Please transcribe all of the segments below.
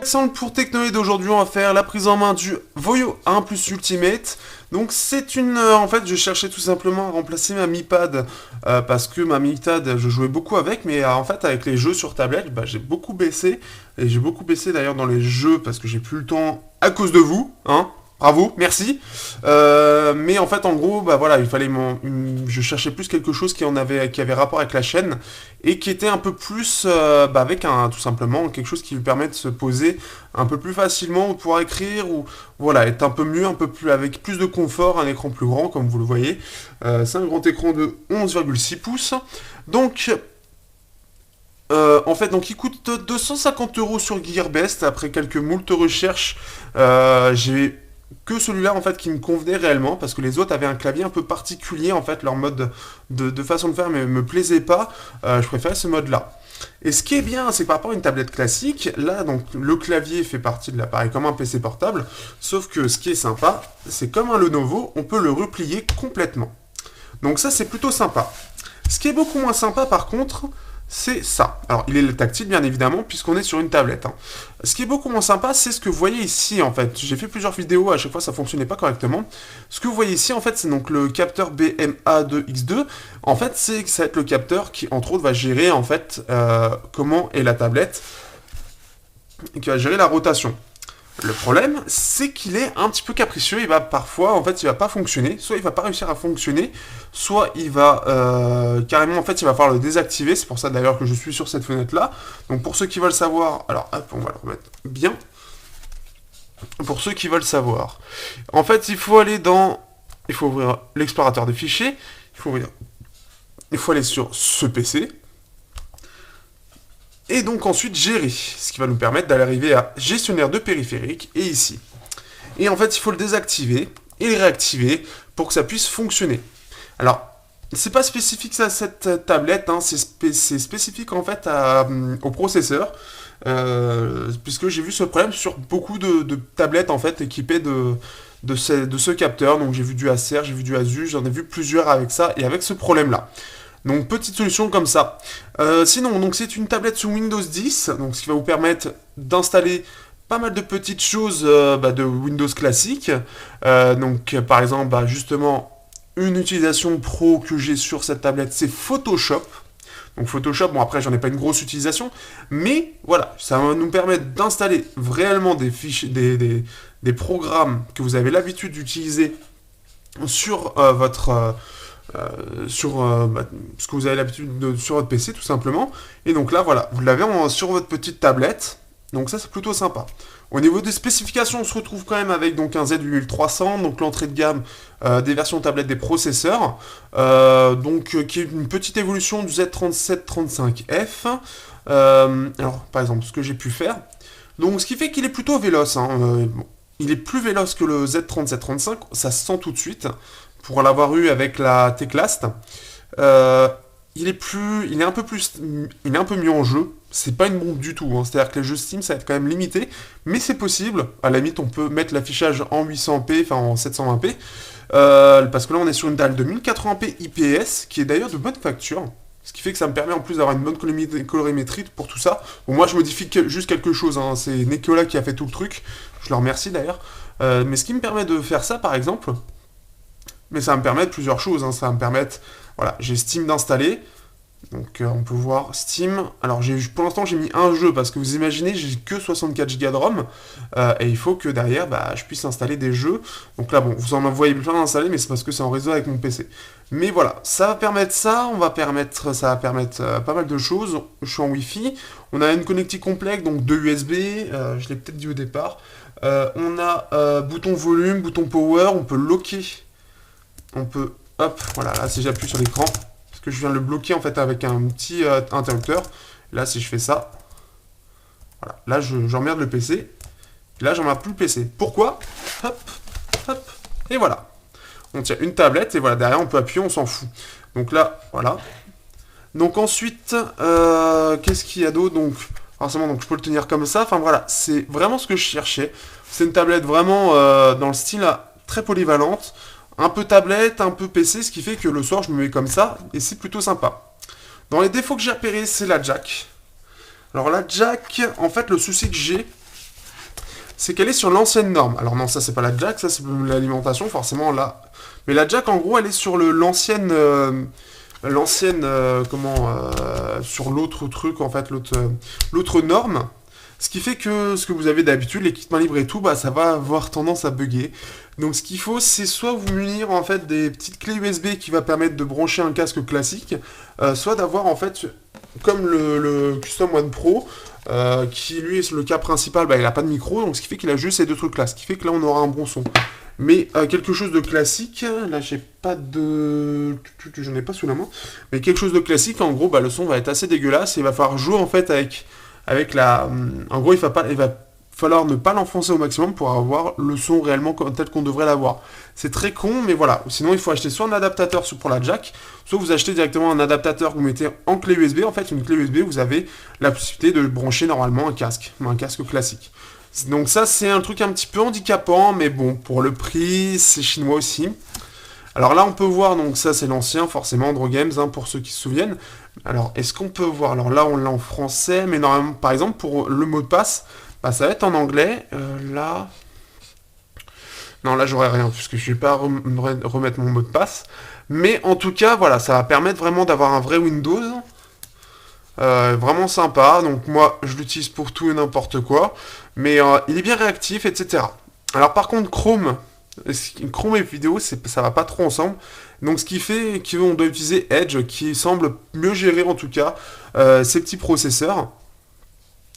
Alexandre pour Technoid. Aujourd'hui on va faire la prise en main du Voyo 1 Plus Ultimate. Donc c'est une... en fait je cherchais tout simplement à remplacer ma Mi Pad parce que ma Mi Pad je jouais beaucoup avec, mais en fait avec les jeux sur tablette j'ai beaucoup baissé. Et j'ai beaucoup baissé d'ailleurs dans les jeux parce que j'ai plus le temps à cause de vous, hein. Bravo, merci. Mais en fait, en gros, voilà, il fallait je cherchais plus quelque chose qui avait rapport avec la chaîne et qui était un peu plus avec tout simplement quelque chose qui lui permet de se poser un peu plus facilement ou pouvoir écrire ou voilà, être un peu mieux, un peu plus avec plus de confort, un écran plus grand comme vous le voyez. C'est un grand écran de 11,6 pouces. Donc en fait, donc il coûte 250 € sur Gearbest. Après quelques moultes recherches, j'ai que celui-là en fait qui me convenait réellement parce que les autres avaient un clavier un peu particulier en fait, leur mode de façon de faire me plaisait pas. Je préférais ce mode là. Et ce qui est bien, c'est que par rapport à une tablette classique, là donc le clavier fait partie de l'appareil comme un PC portable, sauf que ce qui est sympa, c'est comme un Lenovo, on peut le replier complètement. Donc ça c'est plutôt sympa. Ce qui est beaucoup moins sympa par contre, c'est ça. Alors, il est tactile, bien évidemment, puisqu'on est sur une tablette. Ce qui est beaucoup moins sympa, c'est ce que vous voyez ici, en fait. J'ai fait plusieurs vidéos, à chaque fois, ça fonctionnait pas correctement. Ce que vous voyez ici, en fait, c'est donc le capteur BMA2X2. En fait, ça va être le capteur qui, entre autres, va gérer, en fait, comment est la tablette, et qui va gérer la rotation. Le problème, c'est qu'il est un petit peu capricieux. Il va parfois, en fait, il va pas fonctionner. Soit il va pas réussir à fonctionner, soit il va carrément, en fait, il va falloir le désactiver. C'est pour ça d'ailleurs que je suis sur cette fenêtre-là. Donc pour ceux qui veulent savoir, alors hop, on va le remettre bien. Pour ceux qui veulent savoir, en fait, il faut ouvrir l'explorateur des fichiers. Il faut aller sur ce PC. Et donc ensuite gérer, ce qui va nous permettre d'arriver à gestionnaire de périphérique et ici. Et en fait, il faut le désactiver et le réactiver pour que ça puisse fonctionner. Alors, c'est pas spécifique à cette tablette, hein, c'est spécifique en fait au processeur, puisque j'ai vu ce problème sur beaucoup de tablettes en fait équipées de ce capteur. Donc j'ai vu du Acer, j'ai vu du Asus, j'en ai vu plusieurs avec ça et avec ce problème-là. Donc petite solution comme ça. Sinon, donc c'est une tablette sous Windows 10, donc ce qui va vous permettre d'installer pas mal de petites choses de Windows classique. Donc par exemple, justement, une utilisation pro que j'ai sur cette tablette, c'est Photoshop. Donc Photoshop, bon après j'en ai pas une grosse utilisation, mais voilà, ça va nous permettre d'installer réellement des fichiers, des programmes que vous avez l'habitude d'utiliser sur ce que vous avez l'habitude sur votre PC tout simplement. Et donc là voilà, vous l'avez sur votre petite tablette. Donc ça c'est plutôt sympa. Au niveau des spécifications, on se retrouve quand même avec donc un Z8300, donc l'entrée de gamme des versions tablettes des processeurs, qui est une petite évolution du Z3735F. Alors par exemple, ce que j'ai pu faire, donc ce qui fait qu'il est plutôt véloce. Il est plus véloce que le Z3735, ça se sent tout de suite. Pour l'avoir eu avec la Teclast, il est un peu mieux en jeu. C'est pas une bombe du tout, hein. C'est-à-dire que les jeux Steam, ça va être quand même limité, mais c'est possible. À la limite, on peut mettre l'affichage en 800p, enfin en 720p, parce que là, on est sur une dalle de 1080p IPS, qui est d'ailleurs de bonne facture. Ce qui fait que ça me permet en plus d'avoir une bonne colorimétrie pour tout ça. Bon, moi, je modifie juste quelque chose, hein. C'est Nicolas qui a fait tout le truc. Je le remercie d'ailleurs. Mais ce qui me permet de faire ça, par exemple, mais ça va me permettre plusieurs choses, hein. Ça va me permettre, voilà, j'ai Steam d'installer, donc on peut voir Steam. Alors pour l'instant j'ai mis un jeu, parce que vous imaginez, j'ai que 64 Go de ROM, et il faut que derrière, je puisse installer des jeux. Donc là, bon, vous en voyez plein d'installer, mais c'est parce que c'est en réseau avec mon PC. Mais voilà, ça va permettre ça, ça va permettre pas mal de choses. Je suis en Wi-Fi, on a une connectique complète, donc deux USB, je l'ai peut-être dit au départ. On a bouton volume, bouton power, on peut locker. On peut, hop, voilà, là si j'appuie sur l'écran, parce que je viens de le bloquer en fait avec un petit interrupteur. Là si je fais ça, voilà, là j'emmerde le PC, là j'emmerde plus le PC. Pourquoi? Hop, hop, et voilà. On tient une tablette et voilà, derrière on peut appuyer, on s'en fout. Donc là, voilà. Donc ensuite, qu'est-ce qu'il y a d'autre? Donc, forcément, donc je peux le tenir comme ça. Enfin voilà, c'est vraiment ce que je cherchais. C'est une tablette vraiment dans le style là, très polyvalente. Un peu tablette, un peu PC, ce qui fait que le soir je me mets comme ça, et c'est plutôt sympa. Dans les défauts que j'ai repérés, c'est la jack. Alors la jack, en fait le souci que j'ai, c'est qu'elle est sur l'ancienne norme. Alors non, ça c'est pas la jack, ça c'est l'alimentation, forcément là. Mais la jack, en gros, elle est sur l'ancienne... sur l'autre truc, en fait, l'autre norme. Ce qui fait que ce que vous avez d'habitude, les kits main libre et tout, bah ça va avoir tendance à bugger. Donc ce qu'il faut, c'est soit vous munir en fait des petites clés USB qui va permettre de brancher un casque classique, soit d'avoir en fait, comme le Custom One Pro, qui lui est le cas principal, bah, il n'a pas de micro, donc ce qui fait qu'il a juste ces deux trucs là, ce qui fait que là on aura un bon son. Mais quelque chose de classique, là j'ai pas de... Je n'ai pas sous la main, mais quelque chose de classique, en gros, bah, le son va être assez dégueulasse, et il va falloir jouer en fait avec la... En gros, il va falloir ne pas l'enfoncer au maximum pour avoir le son réellement tel qu'on devrait l'avoir. C'est très con, mais voilà. Sinon, il faut acheter soit un adaptateur pour la jack, soit vous achetez directement un adaptateur que vous mettez en clé USB. En fait, une clé USB, vous avez la possibilité de brancher normalement un casque classique. Donc ça, c'est un truc un petit peu handicapant, mais bon, pour le prix, c'est chinois aussi. Alors là, on peut voir, donc ça, c'est l'ancien, forcément, Andro Games, hein, pour ceux qui se souviennent. Alors, est-ce qu'on peut voir? Alors là, on l'a en français, mais normalement, par exemple, pour le mot de passe, bah, ça va être en anglais. Là... Non, là, j'aurais rien, puisque je ne vais pas remettre mon mot de passe. Mais en tout cas, voilà, ça va permettre vraiment d'avoir un vrai Windows. Vraiment sympa. Donc moi, je l'utilise pour tout et n'importe quoi. Mais il est bien réactif, etc. Alors par contre, Chrome et vidéo, ça va pas trop ensemble. Donc ce qui fait qu'on doit utiliser Edge, qui semble mieux gérer en tout cas ces petits processeurs.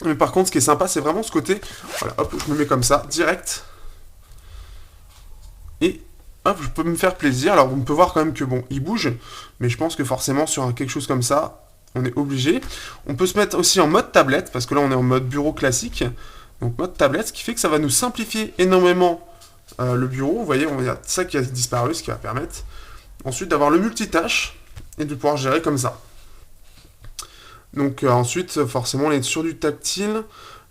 Mais par contre, ce qui est sympa, c'est vraiment ce côté. Voilà, hop, je me mets comme ça, direct. Et hop, je peux me faire plaisir. Alors, on peut voir quand même que bon, il bouge. Mais je pense que forcément, sur quelque chose comme ça, on est obligé. On peut se mettre aussi en mode tablette, parce que là, on est en mode bureau classique. Donc, mode tablette, ce qui fait que ça va nous simplifier énormément le bureau. Vous voyez, il y a ça qui a disparu, ce qui va permettre ensuite d'avoir le multitâche et de pouvoir gérer comme ça. Donc ensuite, forcément, on est sur du tactile.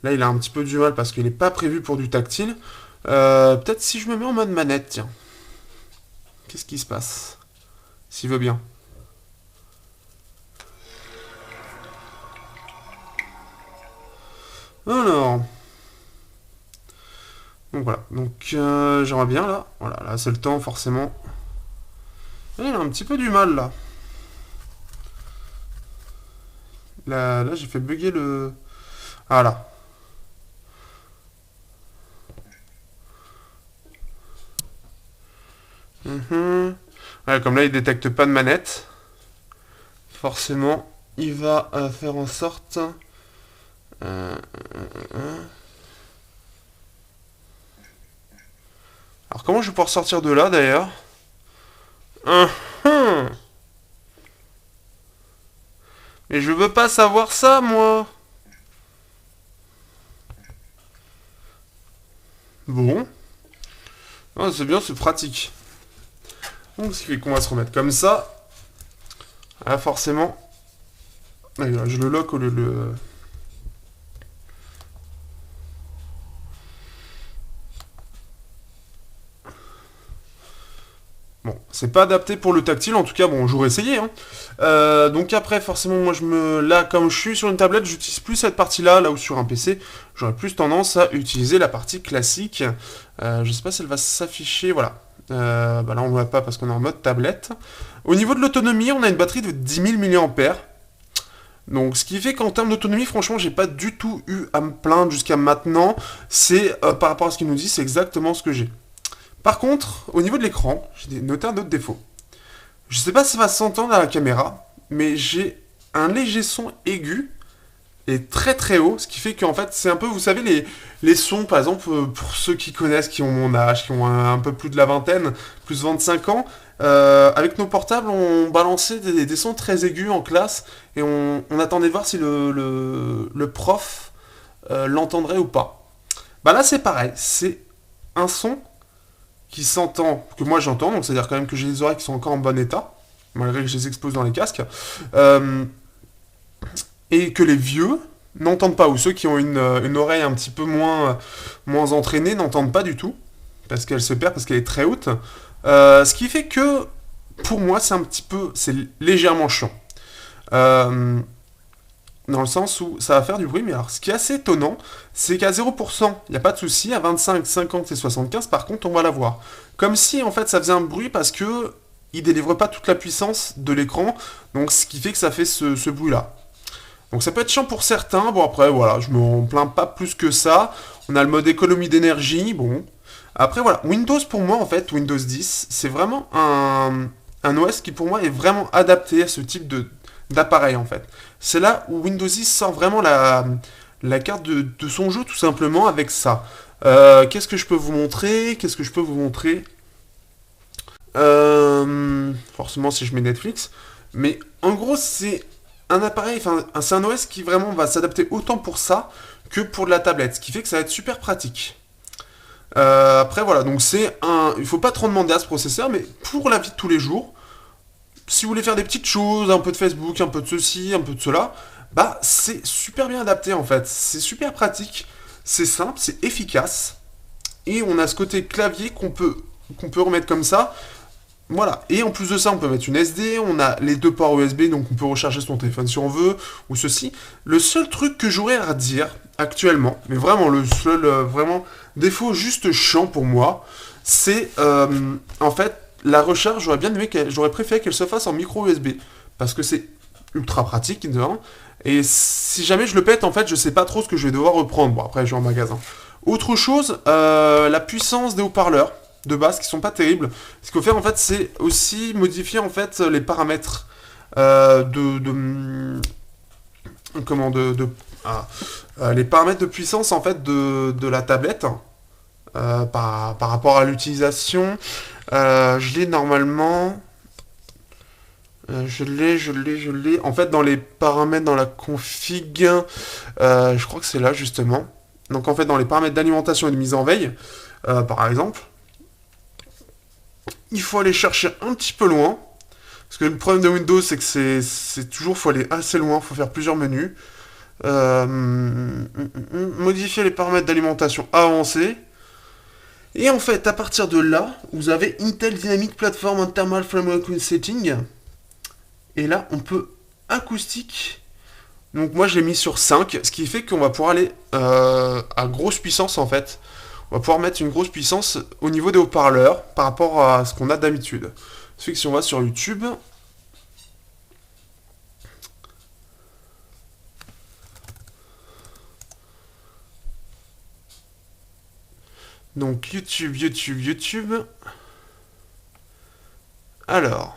Là, il a un petit peu du mal parce qu'il n'est pas prévu pour du tactile. Peut-être si je me mets en mode manette, tiens. Qu'est-ce qui se passe? S'il veut bien. Alors. Donc voilà. Donc j'aimerais bien là. Voilà, là c'est le temps forcément. Il a un petit peu du mal là. Là j'ai fait bugger le... Voilà. Ouais, comme là il détecte pas de manette, forcément il va faire en sorte... Alors comment je vais pouvoir sortir de là d'ailleurs? Mais je veux pas savoir ça moi. Bon. Oh, c'est bien, c'est pratique. Donc ce qui fait qu'on va se remettre comme ça. Là forcément. Allez, là, je le lock au lieu de le... Bon, c'est pas adapté pour le tactile, en tout cas, bon, j'aurais essayé. Hein. Donc après, forcément, moi, là, comme je suis sur une tablette, j'utilise plus cette partie-là, là où sur un PC, j'aurais plus tendance à utiliser la partie classique. Je sais pas si elle va s'afficher, voilà. Bah là, on ne voit pas parce qu'on est en mode tablette. Au niveau de l'autonomie, on a une batterie de 10 000 mAh. Donc, ce qui fait qu'en termes d'autonomie, franchement, j'ai pas du tout eu à me plaindre jusqu'à maintenant. C'est, par rapport à ce qu'il nous dit, c'est exactement ce que j'ai. Par contre, au niveau de l'écran, j'ai noté un autre défaut. Je sais pas si ça va s'entendre à la caméra, mais j'ai un léger son aigu et très très haut, ce qui fait qu'en fait, c'est un peu, vous savez, les sons, par exemple, pour ceux qui connaissent, qui ont mon âge, qui ont un peu plus de la vingtaine, plus 25 ans, avec nos portables, on balançait des sons très aigus en classe et on attendait de voir si le prof l'entendrait ou pas. Bah là, c'est pareil, c'est un son qui s'entend, que moi j'entends, donc c'est-à-dire quand même que j'ai les oreilles qui sont encore en bon état, malgré que je les expose dans les casques, et que les vieux n'entendent pas, ou ceux qui ont une oreille un petit peu moins entraînée n'entendent pas du tout, parce qu'elle se perd, parce qu'elle est très haute, ce qui fait que, pour moi, c'est légèrement chiant. dans le sens où ça va faire du bruit, mais alors ce qui est assez étonnant, c'est qu'à 0%, il n'y a pas de souci, à 25, 50 et 75, par contre, on va l'avoir. Comme si, en fait, ça faisait un bruit parce que il délivre pas toute la puissance de l'écran, donc ce qui fait que ça fait ce bruit-là. Donc ça peut être chiant pour certains, bon après, voilà, je m'en plains pas plus que ça. On a le mode économie d'énergie, bon. Après, voilà, Windows, pour moi, en fait, Windows 10, c'est vraiment un OS qui, pour moi, est vraiment adapté à ce type d'appareil, en fait. C'est là où Windows 10 sort vraiment la carte de son jeu, tout simplement, avec ça. Qu'est-ce que je peux vous montrer? Qu'est-ce que je peux vous montrer? Forcément, si je mets Netflix. Mais en gros, c'est un appareil, enfin, c'est un OS qui vraiment va s'adapter autant pour ça que pour de la tablette. Ce qui fait que ça va être super pratique. Après, voilà, donc c'est un. Il faut pas trop demander à ce processeur, mais pour la vie de tous les jours, si vous voulez faire des petites choses, un peu de Facebook, un peu de ceci, un peu de cela, bah c'est super bien adapté en fait. C'est super pratique, c'est simple, c'est efficace. Et on a ce côté clavier qu'on peut remettre comme ça. Voilà. Et en plus de ça, on peut mettre une SD, on a les deux ports USB, donc on peut recharger son téléphone si on veut, ou ceci. Le seul truc que j'aurais à dire actuellement, mais vraiment le seul vraiment défaut juste chiant pour moi, c'est en fait la recharge. J'aurais préféré qu'elle se fasse en micro USB, parce que c'est ultra pratique, évidemment. Et si jamais je le pète, en fait, je sais pas trop ce que je vais devoir reprendre. Bon, après, je vais en magasin. Autre chose, la puissance des haut-parleurs de base qui sont pas terribles. Ce qu'il faut faire en fait, c'est aussi modifier en fait les paramètres comment les paramètres de puissance en fait de la tablette par rapport à l'utilisation. Je l'ai normalement. Je l'ai. En fait, dans les paramètres, dans la config, je crois que c'est là justement. Donc en fait, dans les paramètres d'alimentation et de mise en veille, par exemple, il faut aller chercher un petit peu loin. Parce que le problème de Windows, c'est que c'est toujours, faut aller assez loin, faut faire plusieurs menus. Modifier les paramètres d'alimentation avancés. Et en fait, à partir de là, vous avez Intel Dynamic Platform and Thermal Framework Setting. Et là, on peut acoustique. Donc moi, je l'ai mis sur 5, ce qui fait qu'on va pouvoir aller à grosse puissance en fait. On va pouvoir mettre une grosse puissance au niveau des haut-parleurs par rapport à ce qu'on a d'habitude. Ce fait que si on va sur YouTube, donc YouTube. Alors,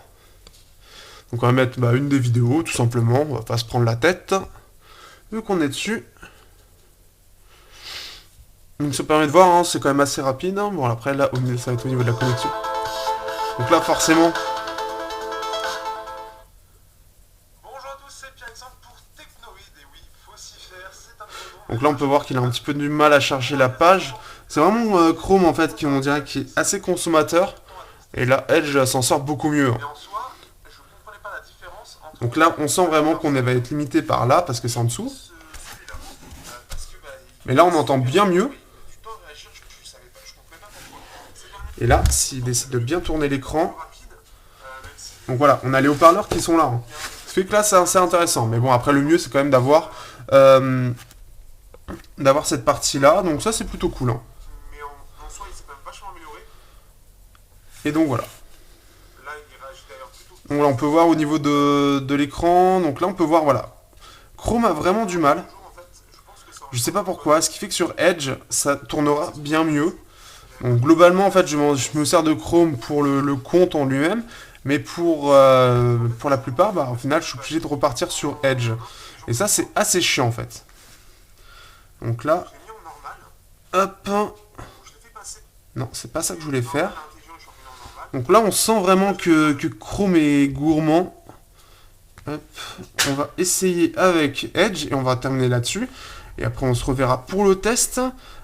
donc on va mettre une des vidéos tout simplement. On va pas se prendre la tête. Vu qu'on est dessus. Donc ça permet de voir, hein, c'est quand même assez rapide. Hein. Bon après là, ça va être au niveau de la connexion. Donc là forcément. Bonjour à tous, c'est Pierre-Alexandre pour Technoid. Et oui, faut s'y faire, c'est un peu. Donc là on peut voir qu'il a un petit peu du mal à charger la page. C'est vraiment Chrome en fait qui on dirait qui est assez consommateur. Et là Edge s'en sort beaucoup mieux. Hein. Donc là on sent vraiment qu'on va être limité par là parce que c'est en dessous. Mais là on entend bien mieux. Et là, s'il décide de bien tourner l'écran, donc voilà, on a les haut-parleurs qui sont là. Hein. Ce qui fait que là, c'est assez intéressant. Mais bon, après, le mieux, c'est quand même d'avoir cette partie-là. Donc ça, c'est plutôt cool. Hein. Et donc voilà. Donc là, on peut voir au niveau de l'écran. Donc là, on peut voir, voilà. Chrome a vraiment du mal. Je sais pas pourquoi. Ce qui fait que sur Edge, ça tournera bien mieux. Donc globalement en fait je me sers de Chrome pour le compte en lui-même, mais pour la plupart au final je suis obligé de repartir sur Edge. Et ça c'est assez chiant en fait. Donc là, hop, non c'est pas ça que je voulais faire. Donc là on sent vraiment que Chrome est gourmand. Hop, on va essayer avec Edge et on va terminer là-dessus. Et après on se reverra pour le test.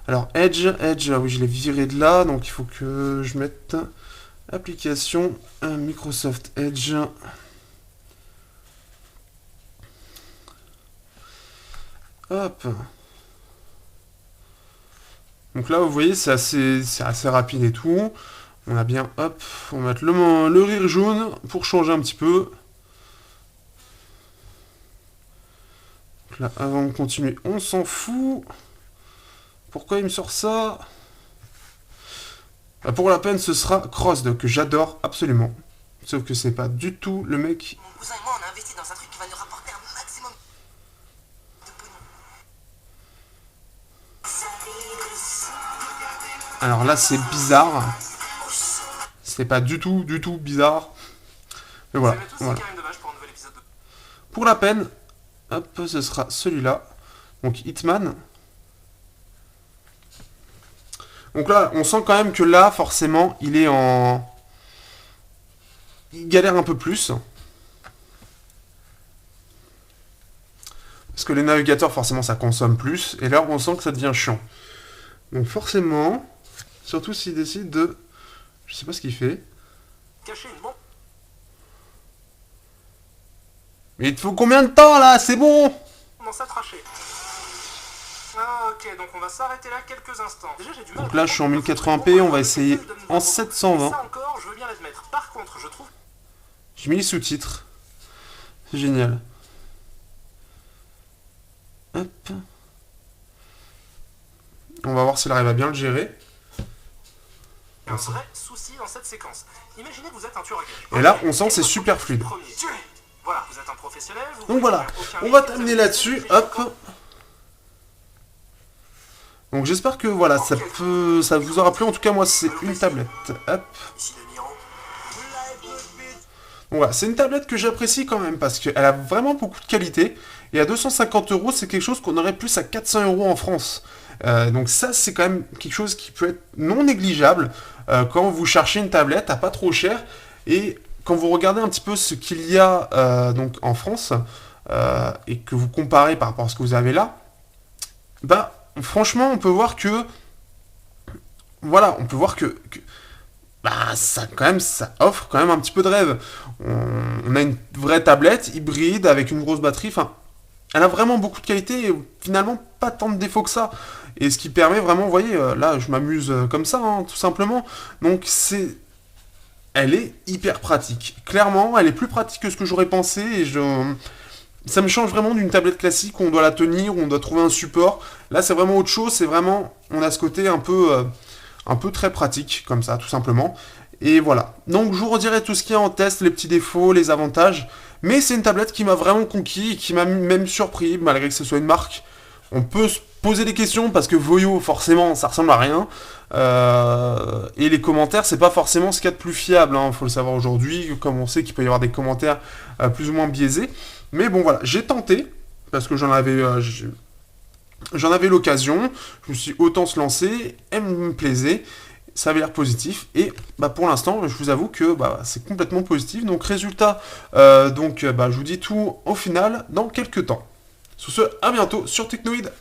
Alors Edge, oui je l'ai viré de là, donc il faut que je mette application Microsoft Edge. Hop. Donc là vous voyez c'est assez rapide et tout. On a bien, hop, on va mettre le rire jaune pour changer un petit peu. Donc là, avant de continuer, on s'en fout. Pourquoi il me sort ça? Bah, pour la peine, ce sera Crossed, que j'adore absolument. Sauf que c'est pas du tout le mec... Mon cousin et moi, on a investi dans un truc qui va nous rapporter un maximum de pognon. Alors là, c'est bizarre. C'est pas du tout bizarre. Mais voilà. Pour la peine, hop, ce sera celui-là. Donc Hitman. Donc là, on sent quand même que là, forcément, il est en... Il galère un peu plus. Parce que les navigateurs, forcément, ça consomme plus. Et là, on sent que ça devient chiant. Donc forcément, surtout s'il décide de... Je sais pas ce qu'il fait. Cacher une bombe. Mais il te faut combien de temps, là? C'est bon! Commence à tracher. Ah, ok, donc on va s'arrêter là quelques instants. Déjà, j'ai du mal. Donc là, je suis en 1080p, on va essayer en 720. Ça encore, je veux bien l'admettre. Par contre, je trouve... J'ai mis les sous-titres. C'est génial. Hop. On va voir s'il arrive à bien le gérer. Un vrai souci dans cette séquence. Imaginez que vous êtes un tueur à gages. Et là, on sent que c'est super fluide. Voilà, vous êtes un professionnel. Donc voilà, on va terminer là-dessus. Hop. Donc j'espère que voilà, ça vous aura plu. En tout cas, moi, c'est une tablette. Hop. Donc voilà, c'est une tablette que j'apprécie quand même parce qu'elle a vraiment beaucoup de qualité. Et à 250 €, c'est quelque chose qu'on aurait plus à 400 € en France. Donc ça, c'est quand même quelque chose qui peut être non négligeable quand vous cherchez une tablette à pas trop cher. Et quand vous regardez un petit peu ce qu'il y a donc en France et que vous comparez par rapport à ce que vous avez là, bah franchement, on peut voir que voilà, on peut voir que bah, ça offre quand même un petit peu de rêve. On a une vraie tablette hybride avec une grosse batterie. Enfin, elle a vraiment beaucoup de qualité et finalement pas tant de défauts que ça. Et ce qui permet vraiment, vous voyez, là je m'amuse comme ça, hein, tout simplement. Donc elle est hyper pratique. Clairement, elle est plus pratique que ce que j'aurais pensé et ça me change vraiment d'une tablette classique où on doit la tenir, où on doit trouver un support. Là, c'est vraiment autre chose. C'est vraiment, on a ce côté un peu très pratique, comme ça, tout simplement. Et voilà. Donc, je vous redirai tout ce qu'il y a en test, les petits défauts, les avantages. Mais c'est une tablette qui m'a vraiment conquis et qui m'a même surpris, malgré que ce soit une marque. On peut se poser des questions parce que Voyo, forcément, ça ressemble à rien. Et les commentaires, c'est pas forcément ce qu'il y a de plus fiable. Hein, faut le savoir aujourd'hui, comme on sait qu'il peut y avoir des commentaires plus ou moins biaisés. Mais bon, voilà, j'ai tenté parce que j'en avais l'occasion. Je me suis dit, autant se lancer. Elle me plaisait. Ça avait l'air positif. Et bah, pour l'instant, je vous avoue que bah, c'est complètement positif. Donc, résultat, je vous dis tout au final dans quelques temps. Sur ce, à bientôt sur Technoïd.